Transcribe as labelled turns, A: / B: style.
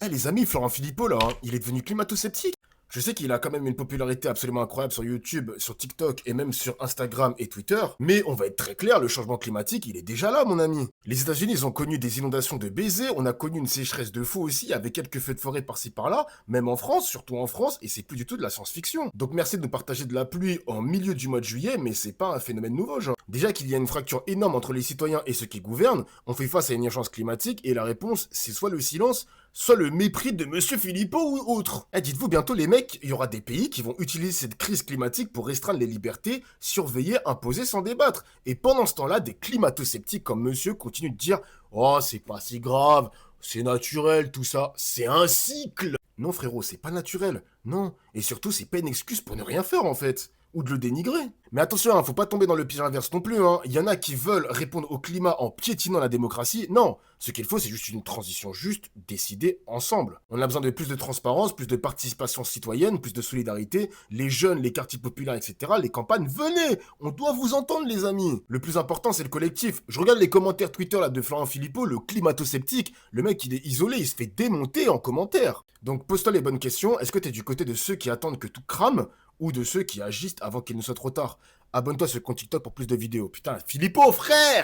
A: Eh les amis, Florent Philippot là, hein, il est devenu climato-sceptique. Je sais qu'il a quand même une popularité absolument incroyable sur YouTube, sur TikTok et même sur Instagram et Twitter, mais on va être très clair, le changement climatique, il est déjà là, mon ami. Les États-Unis, ils ont connu des inondations de baisers, on a connu une sécheresse de fou aussi, avec quelques feux de forêt par-ci par-là, même en France, surtout en France, et c'est plus du tout de la science-fiction. Donc merci de nous partager de la pluie en milieu du mois de juillet, mais c'est pas un phénomène nouveau, genre. Déjà qu'il y a une fracture énorme entre les citoyens et ceux qui gouvernent, on fait face à une urgence climatique, et la réponse, c'est soit le silence, soit le mépris de Monsieur Philippot ou autre. Eh, dites-vous bientôt les mecs, il y aura des pays qui vont utiliser cette crise climatique pour restreindre les libertés, surveiller, imposer sans débattre. Et pendant ce temps-là, des climato-sceptiques comme Monsieur continuent de dire «Oh, c'est pas si grave, c'est naturel tout ça, c'est un cycle». Non frérot, c'est pas naturel. Non. Et surtout, c'est pas une excuse pour ne rien faire en fait. Ou de le dénigrer. Mais attention, hein, faut pas tomber dans le piège inverse non plus, hein. Il y en a qui veulent répondre au climat en piétinant la démocratie. Non, ce qu'il faut, c'est juste une transition juste, décidée ensemble. On a besoin de plus de transparence, plus de participation citoyenne, plus de solidarité. Les jeunes, les quartiers populaires, etc., les campagnes, venez. On doit vous entendre, les amis. Le plus important, c'est le collectif. Je regarde les commentaires Twitter là de Florent Philippot, le climato-sceptique. Le mec, il est isolé, il se fait démonter en commentaire. Donc pose-toi les bonnes questions. Est-ce que t'es du côté de ceux qui attendent que tout crame ou de ceux qui agissent avant qu'il ne soit trop tard? Abonne-toi sur le compte TikTok pour plus de vidéos. Putain, Philippot, frère!